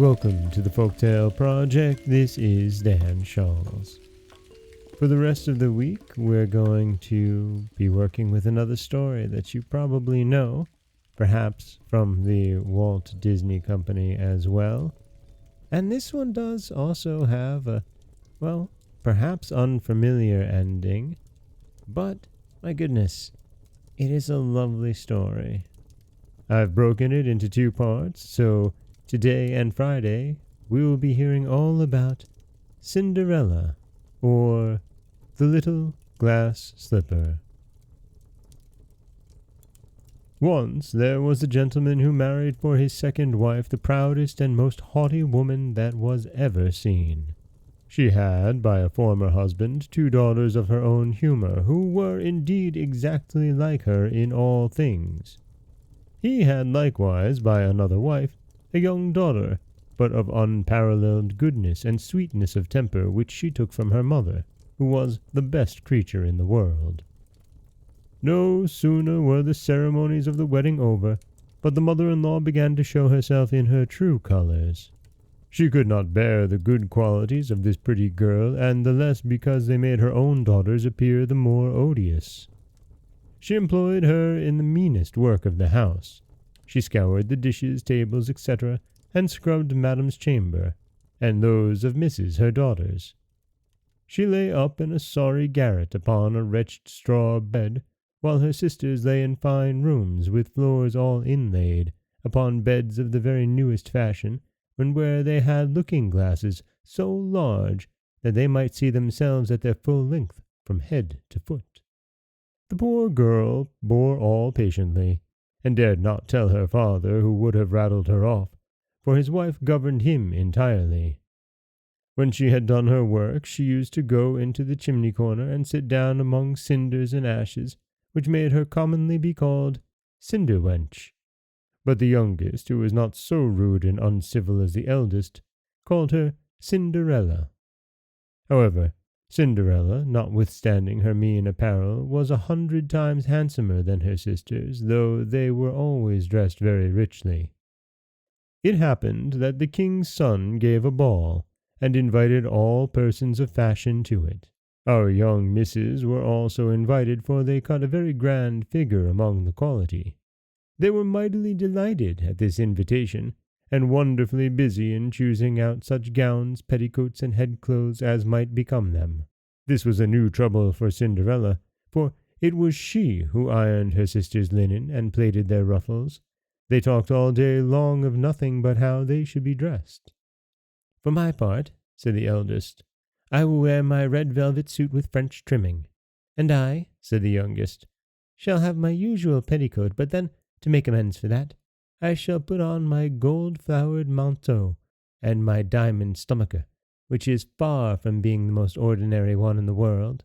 Welcome to the Folktale Project. This is Dan Scholz. For the rest of the week, we're going to be working with another story that you probably know, perhaps from the Walt Disney Company as well. And this one does also have a, perhaps unfamiliar ending, but, my goodness, it is a lovely story. I've broken it into two parts, so today and Friday, we will be hearing all about Cinderella, or the Little Glass Slipper. Once there was a gentleman who married for his second wife the proudest and most haughty woman that was ever seen. She had, by a former husband, two daughters of her own humor, who were indeed exactly like her in all things. He had likewise, by another wife, a young daughter, but of unparalleled goodness and sweetness of temper, which she took from her mother, who was the best creature in the world. No sooner were the ceremonies of the wedding over, but the mother-in-law began to show herself in her true colors. She could not bear the good qualities of this pretty girl, and the less because they made her own daughters appear the more odious. She employed her in the meanest work of the house. She scoured the dishes, tables, etc., and scrubbed Madam's chamber, and those of Mrs. her daughters. She lay up in a sorry garret upon a wretched straw bed, while her sisters lay in fine rooms, with floors all inlaid, upon beds of the very newest fashion, and where they had looking-glasses so large that they might see themselves at their full length from head to foot. The poor girl bore all patiently, and dared not tell her father, who would have rattled her off, for his wife governed him entirely. When she had done her work, she used to go into the chimney-corner and sit down among cinders and ashes, which made her commonly be called Cinder-wench. But the youngest, who was not so rude and uncivil as the eldest, called her Cinderella. However, Cinderella, notwithstanding her mean apparel, was 100 times handsomer than her sisters, though they were always dressed very richly. It happened that the king's son gave a ball, and invited all persons of fashion to it. Our young misses were also invited, for they cut a very grand figure among the quality. They were mightily delighted at this invitation, and wonderfully busy in choosing out such gowns, petticoats, and head-clothes as might become them. This was a new trouble for Cinderella, for it was she who ironed her sisters' linen and plaited their ruffles. They talked all day long of nothing but how they should be dressed. "For my part," said the eldest, "I will wear my red velvet suit with French trimming." "And I," said the youngest, "shall have my usual petticoat, but then, to make amends for that, I shall put on my gold-flowered manteau and my diamond stomacher, which is far from being the most ordinary one in the world."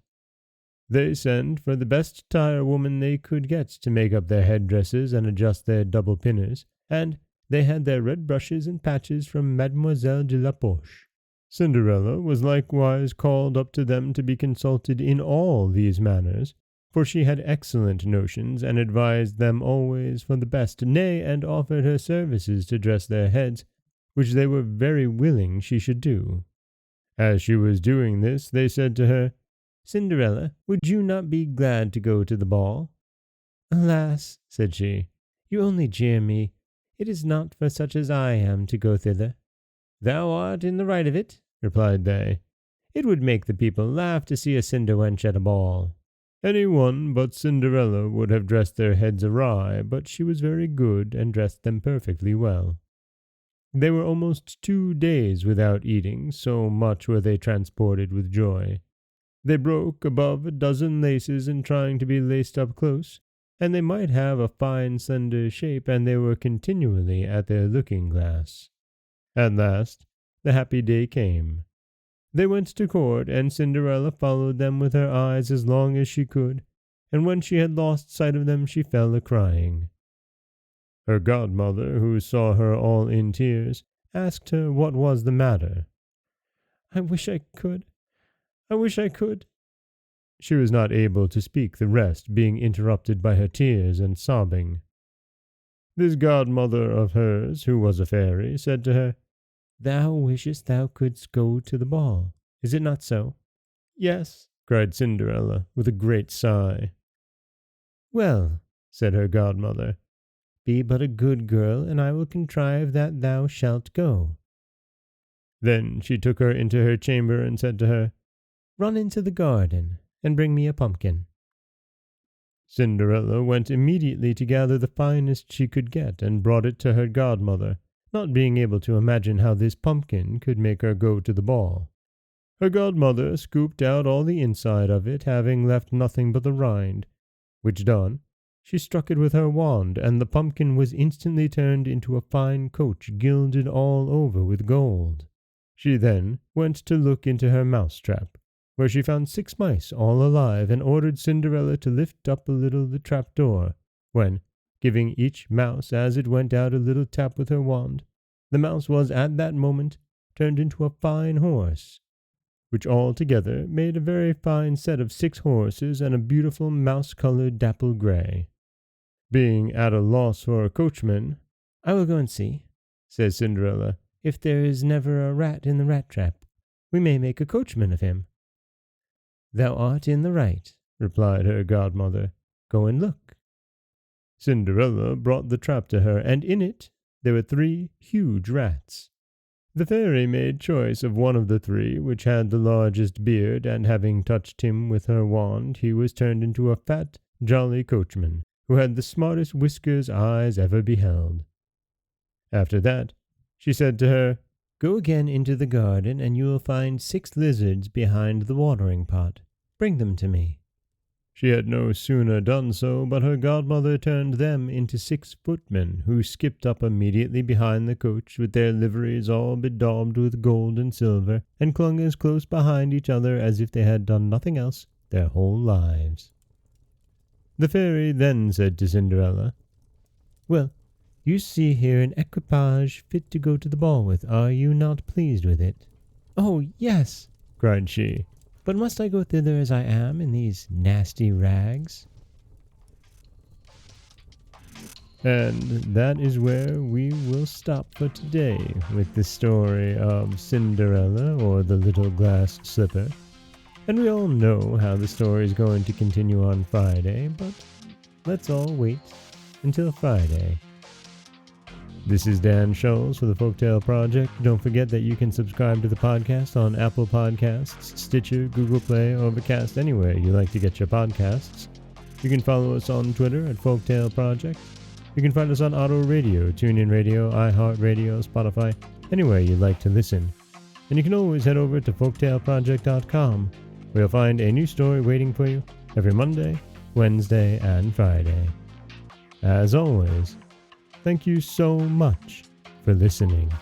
They sent for the best tire-woman they could get to make up their head-dresses and adjust their double pinners, and they had their red brushes and patches from Mademoiselle de la Poche. Cinderella was likewise called up to them to be consulted in all these matters, for she had excellent notions, and advised them always for the best, nay, and offered her services to dress their heads, which they were very willing she should do. As she was doing this, they said to her, "Cinderella, would you not be glad to go to the ball?" "Alas," said she, "you only jeer me. It is not for such as I am to go thither." "Thou art in the right of it," replied they. "It would make the people laugh to see a cinder-wench at a ball." Any one but Cinderella would have dressed their heads awry, but she was very good and dressed them perfectly well. They were almost 2 days without eating, so much were they transported with joy. They broke above a dozen laces in trying to be laced up close, and they might have a fine slender shape, and they were continually at their looking-glass. At last the happy day came. They went to court, and Cinderella followed them with her eyes as long as she could, and when she had lost sight of them she fell a-crying. Her godmother, who saw her all in tears, asked her what was the matter. "I wish I could. I wish I could." She was not able to speak the rest, being interrupted by her tears and sobbing. This godmother of hers, who was a fairy, said to her, Thou wishest thou couldst go to the ball, is it not so? Yes, cried Cinderella, with a great sigh. Well, said her godmother, be but a good girl, and I will contrive that thou shalt go. Then she took her into her chamber and said to her, Run into the garden, and bring me a pumpkin. Cinderella went immediately to gather the finest she could get, and brought it to her godmother, not being able to imagine how this pumpkin could make her go to the ball. Her godmother scooped out all the inside of it, having left nothing but the rind, which done, she struck it with her wand, and the pumpkin was instantly turned into a fine coach gilded all over with gold. She then went to look into her mouse-trap, where she found 6 mice all alive, and ordered Cinderella to lift up a little the trap-door, when, giving each mouse as it went out a little tap with her wand, the mouse was at that moment turned into a fine horse, which altogether made a very fine set of 6 horses and a beautiful mouse-colored dapple-gray. Being at a loss for a coachman, I will go and see, says Cinderella, if there is never a rat in the rat-trap. We may make a coachman of him. Thou art in the right, replied her godmother. Go and look. Cinderella brought the trap to her, and in it there were 3 huge rats. The fairy made choice of one of the 3, which had the largest beard, and having touched him with her wand, he was turned into a fat, jolly coachman, who had the smartest whiskers eyes ever beheld. After that, she said to her, Go again into the garden, and you will find 6 lizards behind the watering pot. Bring them to me. She had no sooner done so, but her godmother turned them into 6 footmen, who skipped up immediately behind the coach, with their liveries all bedaubed with gold and silver, and clung as close behind each other as if they had done nothing else their whole lives. The fairy then said to Cinderella, Well, you see here an equipage fit to go to the ball with. Are you not pleased with it? Oh, yes, cried she. But must I go thither as I am, in these nasty rags? And that is where we will stop for today with the story of Cinderella, or the Little Glass Slipper. And we all know how the story is going to continue on Friday, but let's all wait until Friday. This is Dan Scholz for the Folktale Project. Don't forget that you can subscribe to the podcast on Apple Podcasts, Stitcher, Google Play, Overcast, anywhere you like to get your podcasts. You can follow us on Twitter at Folktale Project. You can find us on Auto Radio, TuneIn Radio, iHeartRadio, Spotify, anywhere you'd like to listen. And you can always head over to folktaleproject.com, where you'll find a new story waiting for you every Monday, Wednesday, and Friday. As always, thank you so much for listening.